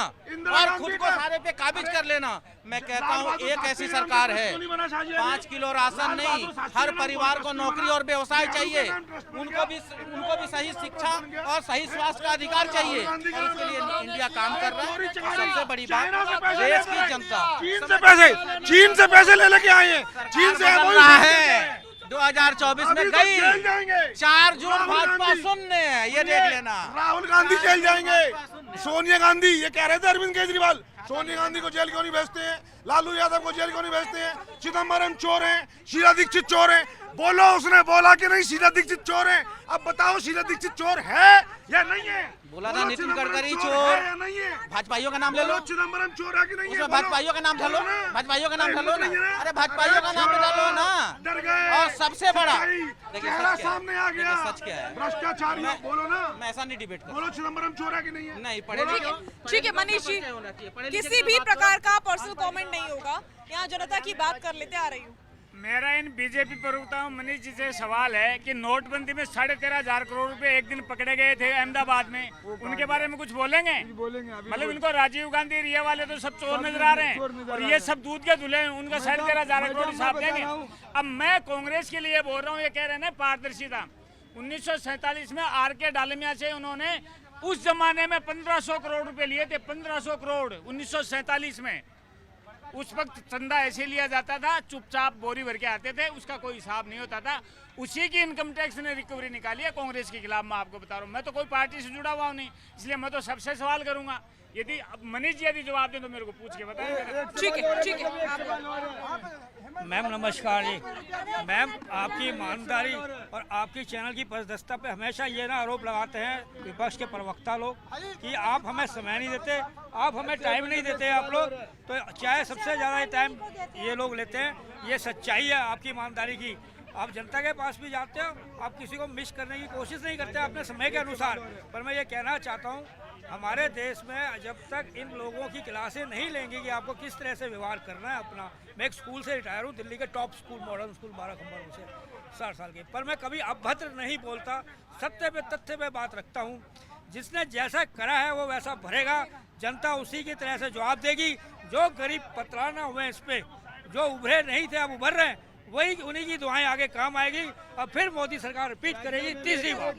और खुद को सारे पे काबिज कर लेना। मैं कहता हूँ एक ऐसी सरकार है, 5 किलो राशन नहीं, हर परिवार को नौकरी और व्यवसाय चाहिए, उनको भी सही शिक्षा और सही स्वास्थ्य का अधिकार चाहिए, और इसके लिए इंडिया काम कर रहा है। सबसे बड़ी बात, देश की जनता
चीन से पैसे ले लेके आए हैं, चीन से
है 2024 में गई 4 जून भाजपा सुनने, ये देख लेना।
राहुल गांधी जेल जाएंगे, सोनिया गांधी, ये कह रहे थे अरविंद केजरीवाल, सोनिया गांधी को जेल क्यों नहीं भेजते हैं, लालू यादव को जेल क्यों नहीं भेजते हैं, चिदम्बरम चोर हैं, शीला दीक्षित चोर हैं। बोलो, उसने बोला कि नहीं शीला दीक्षित चोर है, अब बताओ शीला दीक्षित चोर है या नहीं है?
बोला था नितिन गडकरी चोर, भाजपाइयों का नाम ले लो,
चिदम्बरम चोर है कि नहीं है?
उसमें भाजपाइयों का नाम डालो, भाजपाइयों का नाम डालो ना, अरे भाजपाइयों का नाम डालो ना। और सबसे बड़ा देखिए
सामने आ गया,
सच क्या है,
भ्रष्टाचारी, बोलो ना,
मैं ऐसा नहीं डिबेट
बोलो चिदम्बरम चोर है कि नहीं है?
नहीं पढ़े।
ठीक है मनीष जी, किसी भी प्रकार का पर्सनल कमेंट नहीं होगा, यहाँ जनता की बात कर लेते आ रही हूँ।
मेरा इन बीजेपी प्रवक्ताओं मनीष जी से सवाल है कि नोटबंदी में 13,500 करोड़ रुपए एक दिन पकड़े गए थे अहमदाबाद में, उनके बारे में कुछ बोलेंगे? मतलब इनको राजीव गांधी रिया वाले तो सब चोर नजर आ रहे हैं और ये सब दूध के धुले, उनका 13,500 करोड़ हिसाब देंगे। अब मैं कांग्रेस के लिए बोल रहा हूँ, ये कह रहे हैं ना पारदर्शिता, 1947 में RK डालमिया से उन्होंने उस जमाने में 1500 करोड़ रुपए लिए थे, 1500 करोड़ 1947 में। उस वक्त चंदा ऐसे लिया जाता था, चुपचाप बोरी भर के आते थे, उसका कोई हिसाब नहीं होता था, उसी की इनकम टैक्स ने रिकवरी निकाली है कांग्रेस के खिलाफ। मैं आपको बता रहा हूँ, मैं तो कोई पार्टी से जुड़ा हुआ नहीं, इसलिए मैं तो सबसे सवाल करूंगा। यदि मनीष जी यदि जवाब दें तो मेरे को पूछ के बताएं।
ठीक है, ठीक है।
मैम नमस्कार जी। मैम आपकी ईमानदारी और आपकी चैनल की पारदर्शिता पे हमेशा ये ना आरोप लगाते हैं विपक्ष के प्रवक्ता लोग कि आप हमें समय नहीं देते, आप हमें टाइम नहीं देते। आप लोग तो चाहे सबसे ज़्यादा टाइम ये लोग लेते हैं, ये सच्चाई है आपकी ईमानदारी की। आप जनता के पास भी जाते हो, आप किसी को मिस करने की कोशिश नहीं करते अपने समय के अनुसार। पर मैं ये कहना चाहता हूँ, हमारे देश में जब तक इन लोगों की क्लासें नहीं लेंगे कि आपको किस तरह से व्यवहार करना है अपना। मैं एक स्कूल से रिटायर हूँ, दिल्ली के टॉप स्कूल मॉडर्न स्कूल 12 खंबा से 60 साल के, पर मैं कभी अभद्र नहीं बोलता, सत्य पे तथ्य पे बात रखता हूँ। जिसने जैसा करा है वो वैसा भरेगा, जनता उसी की तरह से जवाब देगी। जो गरीब पतराना हुए इस पे, जो उभरे नहीं थे अब उभर रहे हैं, वही उन्हीं की दुआएं आगे काम आएगी और फिर मोदी सरकार रिपीट करेगी तीसरी बार।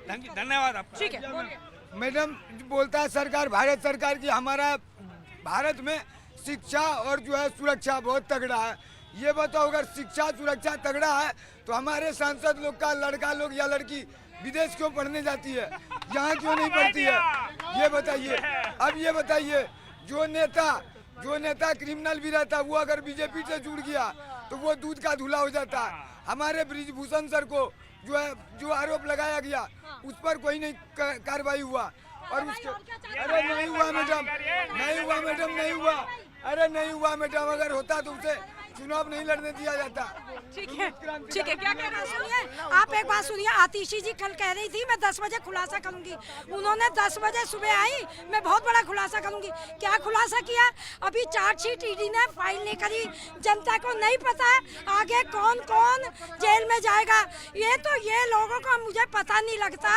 धन्यवाद आपका।
ठीक है,
मैडम बोलता है सरकार, भारत सरकार की हमारा भारत में शिक्षा और जो है सुरक्षा बहुत तगड़ा है। ये बताओ अगर शिक्षा सुरक्षा तगड़ा है तो हमारे सांसद लोग का लड़का लोग या लड़की विदेश क्यों पढ़ने जाती है, यहाँ क्यों नहीं पढ़ती है, ये बताइए। अब ये बताइए, जो नेता क्रिमिनल भी रहता, वो अगर बीजेपी से जुड़ गया तो वो दूध का धुला हो जाता। हमारे ब्रिजभूषण सर को जो आरोप लगाया गया उस पर कोई नहीं कार्रवाई हुआ, और उसके अरे नहीं हुआ मैडम, अरे नहीं हुआ मैडम, अगर होता तो उसे चुनाव नहीं लड़ने दिया जाता।
ठीक है, ठीक है, क्या कह रहे हैं?
सुनिए, आप एक बात सुनिए, आतिशी जी कल कह रही थी मैं 10 बजे खुलासा करूंगी, उन्होंने 10 बजे सुबह आई, मैं बहुत बड़ा खुलासा करूंगी। क्या खुलासा किया? अभी चार्जशीट ईडी ने फाइल नहीं करी, जनता को नहीं पता है आगे कौन कौन जेल में जाएगा। ये लोगों को मुझे पता नहीं लगता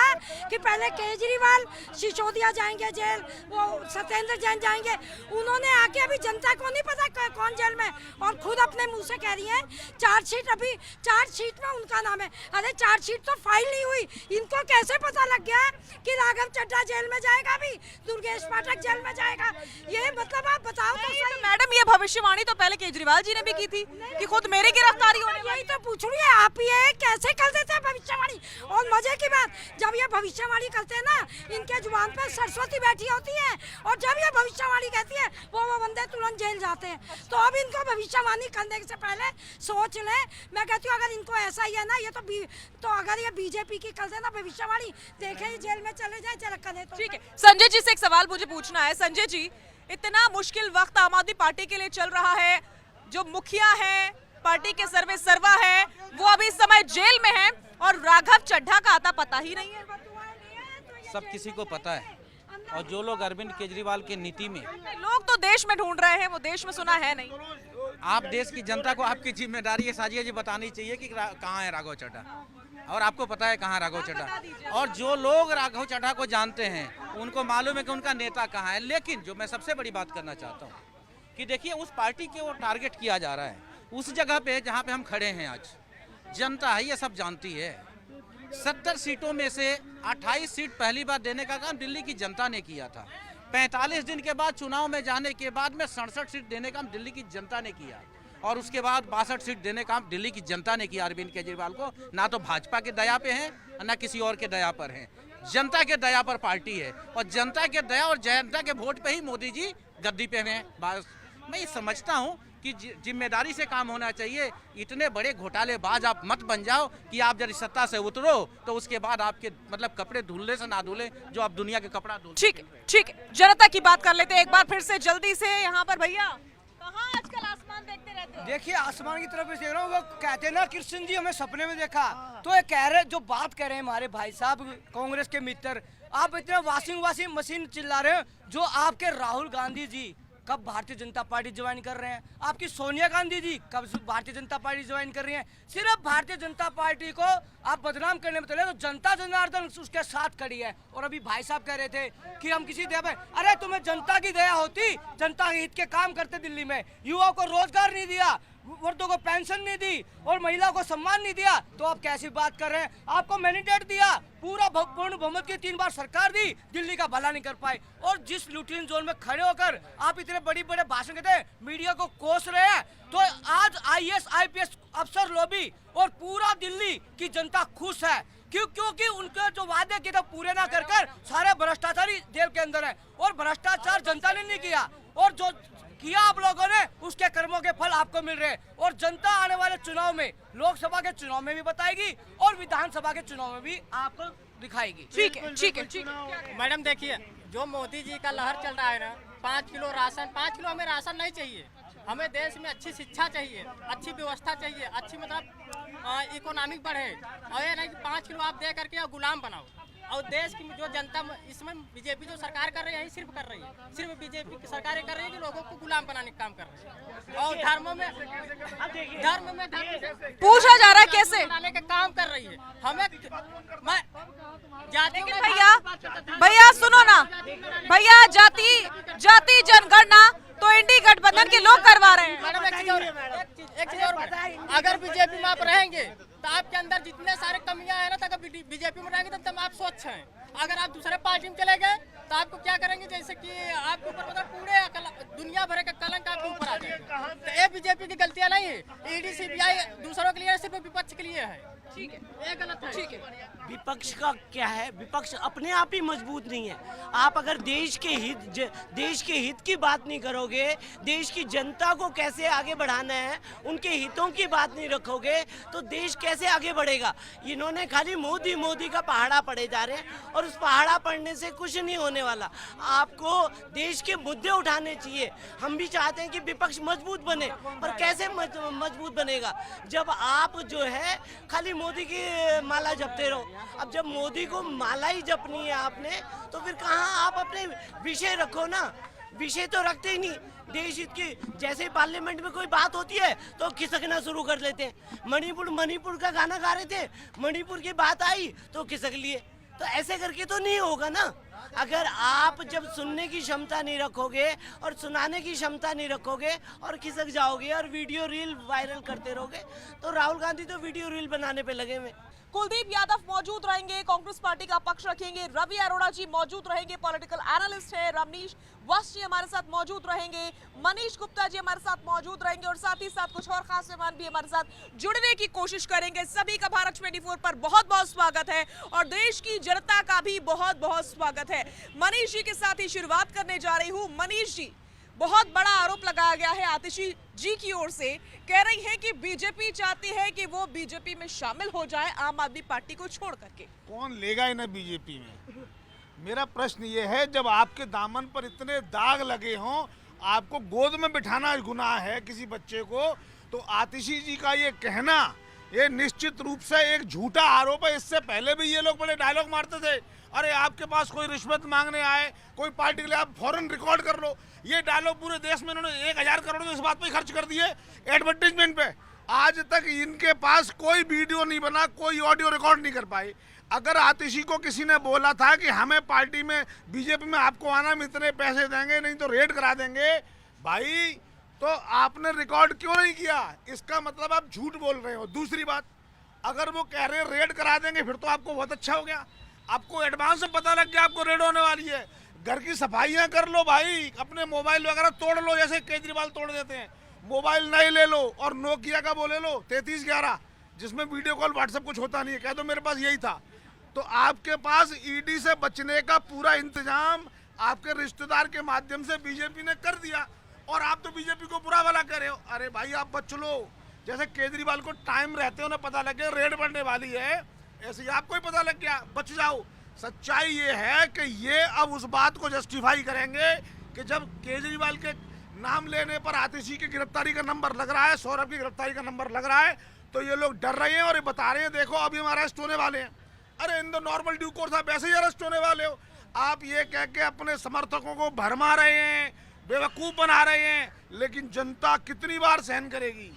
कि पहले केजरीवाल सिसोदिया जाएंगे जेल, वो सत्येंद्र जैन जाएंगे। उन्होंने आके अभी जनता को नहीं पता कौन जेल में, और खुद अपने मुंह से कह रही हैं चार्जशीट में उनका नाम है। अरे चार्जशीट तो फाइल नहीं हुई, इनको कैसे पता लग गया कि राघव चड्ढा जेल में जाएगा, अभी दुर्गेश पाठक जेल में जाएगा? ये मतलब आप बताओ तो सही।
मैडम ये भविष्यवाणी तो पहले केजरीवाल जी ने भी की थी कि खुद मेरी गिरफ्तारी होने वाली।
यही तो पूछ रही है, आप ये कैसे कर देते हैं भविष्यवाणी? और मजे की बात, जब ये भविष्यवाणी करते हैं ना, इनके जुबान पे सरस्वती बैठी होती है, और जब ये भविष्यवाणी कहती है वो बंदे तुरंत जेल जाते हैं। तो अब इनको भविष्यवाणी करने से पहले सोच लें। मैं कहती हूँ अगर इनको ऐसा ही है ना, ये तो अगर ये बीजेपी की कर देना भविष्यवाणी, देखे जेल में चले जाए, चल करे तो
ठीक है। संजय जी से एक सवाल मुझे पूछना है। संजय जी, इतना मुश्किल वक्त आम आदमी पार्टी के लिए चल रहा है, जो मुखिया है, पार्टी के सर्वे सर्वा है, वो अभी इस समय जेल में है, और राघव चड्ढा का आता पता ही नहीं है।
सब किसी को पता है, और जो लोग अरविंद केजरीवाल की नीति में,
लोग तो देश में ढूंढ रहे हैं, वो देश में सुना है नहीं।
आप देश की जनता को आपकी जिम्मेदारी है साजिया जी बतानी चाहिए कि कहाँ है राघव चड्ढा, और आपको पता है कहाँ राघव चड्ढा। और जो लोग राघव चड्ढा को जानते हैं उनको मालूम है कि उनका नेता कहाँ है। लेकिन जो मैं सबसे बड़ी बात करना चाहता हूँ कि देखिए, उस पार्टी के वो टारगेट किया जा रहा है, उस जगह पे जहाँ पे हम खड़े हैं आज, जनता है ये सब जानती है। 70 सीटों में से 28 सीट पहली बार देने का काम दिल्ली की जनता ने किया था। 45 दिन के बाद चुनाव में जाने के बाद में 67 सीट देने का काम दिल्ली की जनता ने किया, और उसके बाद 62 सीट देने का काम दिल्ली की जनता ने किया अरविंद केजरीवाल को। ना तो भाजपा के दया पे हैं, ना किसी और के दया पर हैं, जनता के दया पर पार्टी है, और जनता के दया और जनता के वोट पे ही मोदी जी गद्दी पे हैं। बस मैं ये समझता हूँ कि जिम्मेदारी से काम होना चाहिए। इतने बड़े घोटालेबाज आप मत बन जाओ कि आप जब सत्ता से उतरो तो उसके बाद आपके मतलब कपड़े धुलने से ना धुले जो आप दुनिया के कपड़ा धुल।
ठीक है, जनता की बात कर लेते हैं एक बार फिर से जल्दी से। यहाँ पर भैया, कहाँ आजकल आसमान देखते रहते हो?
देखिए आसमान की तरफ देख रहा हूँ, वो कहते हैं ना कृष्ण जी हमें सपने में देखा, तो ये कह रहे, जो बात कर रहे हैं हमारे भाई साहब कांग्रेस के मित्र, आप इतना वॉशिंग मशीन चिल्ला रहे हो। जो आपके राहुल गांधी जी कब भारतीय जनता पार्टी ज्वाइन कर रहे हैं, आपकी सोनिया गांधी जी कब भारतीय जनता पार्टी ज्वाइन कर रही हैं। सिर्फ भारतीय जनता पार्टी को आप बदनाम करने में चले तो जनता जनार्दन उसके साथ खड़ी है। और अभी भाई साहब कह रहे थे कि हम किसी दया पे, अरे तुम्हें जनता की दया होती, जनता के हित के काम करते दिल्ली में, युवाओं को रोजगार नहीं दिया, वृद्धों को पेंशन नहीं दी, और महिला को सम्मान नहीं दिया, तो आप कैसी बात कर रहे हैं? आपको मैंडेट दिया, पूरा पूर्ण बहुमत की 3 बार सरकार दी, दिल्ली का भला नहीं कर पाए। और जिस लुटिन जोन में खड़े होकर आप इतने बड़े भाषण कहते हैं, मीडिया को कोस रहे हैं, तो आज IAS IPS अफसर लॉबी और पूरा दिल्ली की जनता खुश है। क्योंकि उनके जो वादे किए थे पूरे ना कर सारे भ्रष्टाचारी जेल के अंदर है, और भ्रष्टाचार जनता ने नहीं किया, और जो किया आप लोगों ने उसके कर्मों के फल आपको मिल रहे हैं। और जनता आने वाले चुनाव में, लोकसभा के चुनाव में भी बताएगी और विधानसभा के चुनाव में भी आपको दिखाएगी।
ठीक है।
मैडम देखिए, जो मोदी जी का लहर चल रहा है ना, 5 किलो राशन, 5 किलो हमें राशन नहीं चाहिए, हमें देश में अच्छी शिक्षा चाहिए, अच्छी व्यवस्था चाहिए, अच्छी मतलब इकोनॉमिक बढ़े, और ये नहीं कि 5 किलो आप दे करके गुलाम बनाओ। और देश की जो जनता इसमें बीजेपी जो सरकार कर रही है, यही सिर्फ कर रही है, सिर्फ बीजेपी की सरकारें कर रही है कि लोगों को गुलाम बनाने का काम कर रही है, और धर्म में
पूछा जा रहा है कैसे
बनाने का काम कर रही है। हमें जाति
भैया सुनो ना भैया, जाति जनगणना तो इंडी गठबंधन के लोग करवा रहे हैं।
मैडम एक चीज और, अगर बीजेपी में आप रहेंगे तो आपके अंदर जितने सारे कमियां हैं ना, तो अगर बीजेपी में रहेंगे तब आप स्वच्छ हैं। अगर आप दूसरे पार्टी में चले गए तो आपको क्या करेंगे, जैसे कि आपके ऊपर मतलब पूरे दुनिया भर का कलंक आपके ऊपर आ जाएगा। तो ये बीजेपी की गलतियां नहीं है, ED CBI दूसरों के लिए, सिर्फ विपक्ष के लिए है।
ठीक है,
ये गलत है।
ठीक है।
विपक्ष का क्या है, विपक्ष अपने आप ही मजबूत नहीं है। आप अगर देश के हित की बात नहीं करोगे, देश की जनता को कैसे आगे बढ़ाना है, उनके हितों की बात नहीं रखोगे, तो देश कैसे आगे बढ़ेगा। इन्होंने खाली मोदी का पहाड़ा पड़े जा रहे हैं, और उस पहाड़ा पड़ने से कुछ नहीं होने वाला। आपको देश के मुद्दे उठाने चाहिए। हम भी चाहते हैं कि विपक्ष मजबूत बने, पर कैसे मजबूत बनेगा जब आप जो है खाली मोदी की माला जपते रहो। अब जब मोदी को माला ही जपनी है आपने, तो फिर कहाँ आप अपने विषय रखो ना। विषय तो रखते ही नहीं। देश हित की जैसे ही पार्लियामेंट में कोई बात होती है तो खिसकना शुरू कर देते हैं। मणिपुर का गाना गा रहे थे, मणिपुर की बात आई तो खिसक लिए। तो ऐसे करके तो नहीं होगा ना। अगर आप जब सुनने की क्षमता नहीं रखोगे और सुनाने की क्षमता नहीं रखोगे और खिसक जाओगे और वीडियो रील वायरल करते रहोगे, तो राहुल गांधी तो वीडियो रील बनाने पे लगे हुए।
कुलदीप यादव मौजूद रहेंगे, कांग्रेस पार्टी का पक्ष रखेंगे, रवि अरोड़ा जी मौजूद रहेंगे, पॉलिटिकल एनालिस्ट है, रमनीश वस्त जी हमारे साथ मौजूद रहेंगे, मनीष गुप्ता जी हमारे साथ मौजूद रहेंगे और साथ ही साथ कुछ और खास मेहमान भी हमारे साथ जुड़ने की कोशिश करेंगे। सभी का भारत 24 पर बहुत बहुत स्वागत है और देश की जनता का भी बहुत बहुत स्वागत है। मनीष जी के साथ ही शुरुआत करने जा रही हूँ। मनीष जी, बहुत बड़ा आरोप लगाया गया है आतिशी जी की ओर से, कह रही है कि बीजेपी चाहती है कि वो बीजेपी में शामिल हो जाए आम आदमी पार्टी को छोड़ करके।
कौन लेगा इन्हें बीजेपी में? मेरा प्रश्न ये है, जब आपके दामन पर इतने दाग लगे हों, आपको गोद में बिठाना गुनाह है किसी बच्चे को, तो आतिशी जी का ये कहना ये निश्चित रूप से एक झूठा आरोप है। इससे पहले भी ये लोग बड़े डायलॉग मारते थे, अरे आपके पास कोई रिश्वत मांगने आए कोई पार्टी के लिए, आप फौरन रिकॉर्ड कर लो। ये डायलॉग पूरे देश में इन्होंने 1000 करोड़ तो इस बात पे खर्च कर दिए एडवर्टीजमेंट पे। आज तक इनके पास कोई वीडियो नहीं बना, कोई ऑडियो रिकॉर्ड नहीं कर पाए। अगर आतिशी को किसी ने बोला था कि हमें पार्टी में बीजेपी में आपको आना, हम इतने पैसे देंगे नहीं तो रेड करा देंगे, भाई तो आपने रिकॉर्ड क्यों नहीं किया? इसका मतलब आप झूठ बोल रहे हो। दूसरी बात, अगर वो कह रहे हैं रेड करा देंगे फिर तो आपको बहुत अच्छा हो गया, आपको एडवांस में पता लग गया आपको रेड होने वाली है। घर की सफाइयां कर लो भाई, अपने मोबाइल वगैरह तोड़ लो जैसे केजरीवाल तोड़ देते हैं, मोबाइल नए ले लो और नोकिया का बोले लो 3311 जिसमें वीडियो कॉल व्हाट्सएप कुछ होता नहीं है, कह दो मेरे पास यही था। तो आपके पास ईडी से बचने का पूरा इंतजाम आपके रिश्तेदार के माध्यम से बीजेपी ने कर दिया और आप तो बीजेपी को बुरा भला कर रहे हो। अरे भाई आप बच लो, जैसे केजरीवाल को टाइम रहते उन्हें पता लग गया रेड बढ़ने वाली है, ऐसे ही आपको ही पता लग गया, बच जाओ। सच्चाई ये है कि ये अब उस बात को जस्टिफाई करेंगे कि जब केजरीवाल के नाम लेने पर आतिशी की गिरफ्तारी का नंबर लग रहा है, सौरभ की गिरफ्तारी का नंबर लग रहा है, तो ये लोग डर रहे हैं और ये बता रहे हैं देखो अभी हम अरेस्ट होने वाले हैं। अरे in the normal due course आप ऐसे ही अरेस्ट होने वाले हो। आप ये कह के अपने समर्थकों को भरमा रहे हैं, बेवकूफ़ बना रहे हैं, लेकिन जनता कितनी बार सहन करेगी?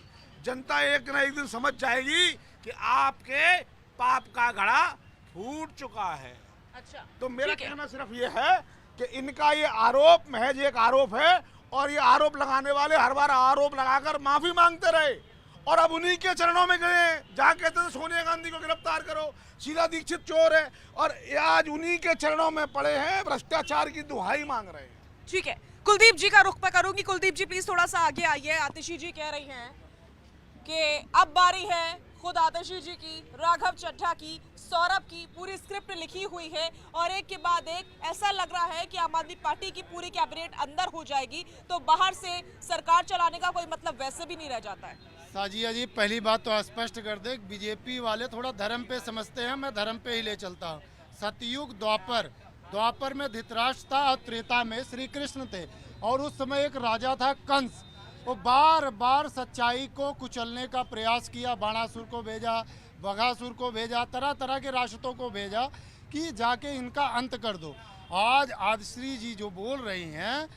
जनता एक न एक दिन समझ जाएगी कि आपके पाप का घड़ा फूट चुका है।
अच्छा,
तो मेरा कहना सिर्फ ये है कि इनका ये आरोप महज एक आरोप है और ये आरोप लगाने वाले हर बार आरोप लगाकर माफी मांगते रहे और अब उन्हीं के चरणों में गए। जहाँ कहते थे सोनिया गांधी को गिरफ्तार करो, शीला दीक्षित चोर है, और आज उन्हीं के चरणों में पड़े हैं, भ्रष्टाचार की दुहाई मांग रहे हैं।
ठीक है, कुलदीप जी का रुख पे करूंगी। कुलदीप जी प्लीज थोड़ा सा आगे आइए। आतिशी जी कह रही हैं कि अब बारी है खुद आतिशी जी की, राघव चड्ढा की, सौरभ की, पूरी स्क्रिप्ट लिखी हुई है और एक के बाद एक ऐसा लग रहा है कि आम आदमी पार्टी की पूरी कैबिनेट अंदर हो जाएगी, तो बाहर से सरकार चलाने का कोई मतलब वैसे भी नहीं रह जाता है।
साजिया जी, पहली बात तो स्पष्ट कर दे, बीजेपी वाले थोड़ा धर्म पे समझते हैं, मैं धर्म पे ही ले चलता हूँ। सतयुग द्वापर में धृतराष्ट्र था और त्रेता में श्री कृष्ण थे, और उस समय एक राजा था कंस, वो बार बार सच्चाई को कुचलने का प्रयास किया। बाणासुर को भेजा, बघासुर को भेजा, तरह तरह के राक्षसों को भेजा कि जाके इनका अंत कर दो। आज आदिश्री जी जो बोल रही हैं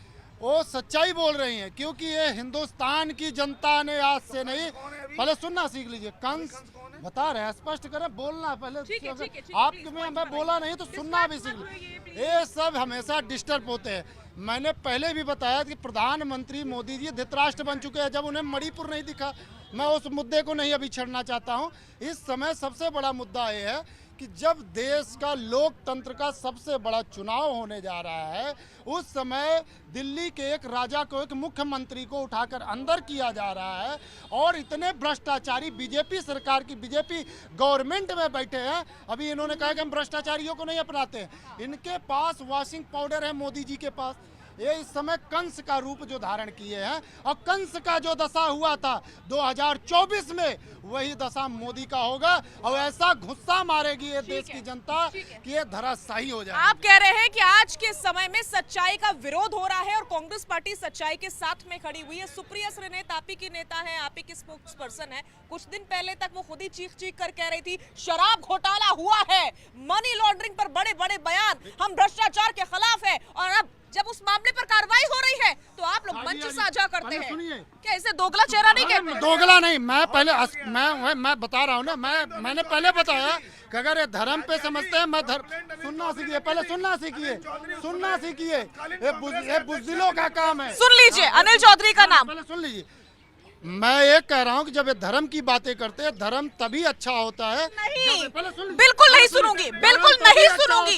वो सच्चाई बोल रही हैं, क्योंकि ये हिंदुस्तान की जनता ने आज से नहीं, पहले सुनना सीख लीजिए। कंस बता रहे हैं, स्पष्ट करें, बोलना पहले। आपके में मैं बोला नहीं तो सुनना भी सीख लीजिए। ये सब हमेशा डिस्टर्ब होते हैं। मैंने पहले भी बताया कि प्रधानमंत्री मोदी जी धृतराष्ट्र बन चुके हैं, जब उन्हें मणिपुर नहीं दिखा। मैं उस मुद्दे को नहीं अभी छेड़ना चाहता हूं। इस समय सबसे बड़ा मुद्दा ये है कि जब देश का लोकतंत्र का सबसे बड़ा चुनाव होने जा रहा है, उस समय दिल्ली के एक राजा को, एक मुख्यमंत्री को उठाकर अंदर किया जा रहा है और इतने भ्रष्टाचारी बीजेपी सरकार की, बीजेपी गवर्नमेंट में बैठे हैं। अभी इन्होंने कहा कि हम भ्रष्टाचारियों को नहीं अपनाते हैं। इनके पास वॉशिंग पाउडर है मोदी जी के पास। ये इस समय कंस का रूप जो धारण किए हैं, और कंस का जो दशा हुआ था 2024 में, वही दशा मोदी का होगा और ऐसा गुस्सा मारेगी ये देश की जनता कि ये धराशायी हो जाए।
आप कह रहे हैं कि आज के समय में सच्चाई का विरोध हो रहा है और कांग्रेस पार्टी सच्चाई के साथ में खड़ी हुई है। सुप्रिया श्रीनेत आप ही की नेता है, आप ही की स्पोक्स पर्सन है। कुछ दिन पहले तक वो खुद ही चीख चीख कर कह रही थी शराब घोटाला हुआ है, मनी लॉन्ड्रिंग पर बड़े बड़े बयान, हम भ्रष्टाचार के खिलाफ है, और अब जब उस मामले पर कार्रवाई हो रही है तो आप लोग मंच साझा करते हैं। क्या इसे दोगला चेहरा नहीं कहते?
दोगला नहीं, मैं पहले मैं बता रहा हूँ ना, मैंने पहले बताया कि अगर ये धर्म पे समझते हैं, मैं सुनना सीखिए, पहले सुनना सीखिए। ये बुज़दिलों का काम है।
सुन लीजिए अनिल चौधरी का नाम।
पहले सुन लीजिए, मैं ये कह रहा हूँ कि जब ये धर्म की बातें करते हैं, धर्म तभी अच्छा होता है।
नहीं, बिल्कुल नहीं सुनूंगी, बिल्कुल नहीं सुनूंगी।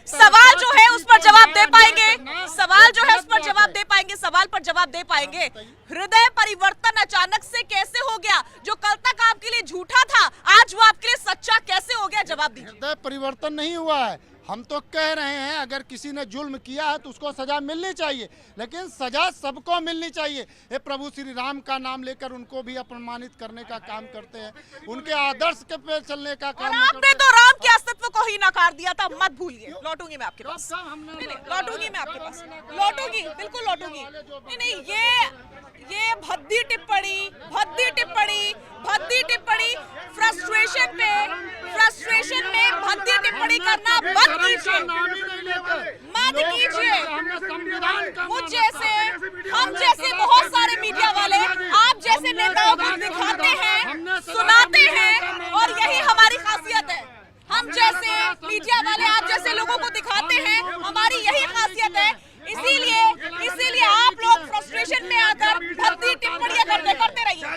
सवाल जो है उस पर जवाब दे पाएंगे, सवाल पर जवाब दे पाएंगे। हृदय परिवर्तन अचानक से कैसे हो गया? जो कल तक आपके लिए झूठा था, आज वो आपके लिए सच्चा कैसे हो गया? जवाब दीजिए।
हृदय परिवर्तन नहीं हुआ है, हम तो कह रहे हैं अगर किसी ने जुल्म किया है तो उसको सजा मिलनी चाहिए, लेकिन सजा सबको मिलनी चाहिए। ये प्रभु श्री राम का नाम लेकर उनको भी अपमानित करने का काम करते हैं, उनके आदर्श के पे चलने का काम।
आपने तो राम के अस्तित्व को ही नकार दिया था, मत भूलिए। लौटूंगी मैं आपके पास, लौटूंगी मैं आपके पास, बिल्कुल लौटूंगी। नहीं, ये भद्दी टिप्पणी, फ्रस्ट्रेशन में भद्दी टिप्पणी करना मत कीजिए। हम जैसे बहुत सारे मीडिया वाले आप जैसे नेताओं को दिखाते हैं, सुनाते हैं, और यही हमारी खासियत है। हम जैसे मीडिया वाले आप जैसे लोगों को दिखाते हैं, हमारी यही खासियत है। इसीलिए आप लोग फ्रस्ट्रेशन में आकर भद्दी टिप्पणियां करते रहिए।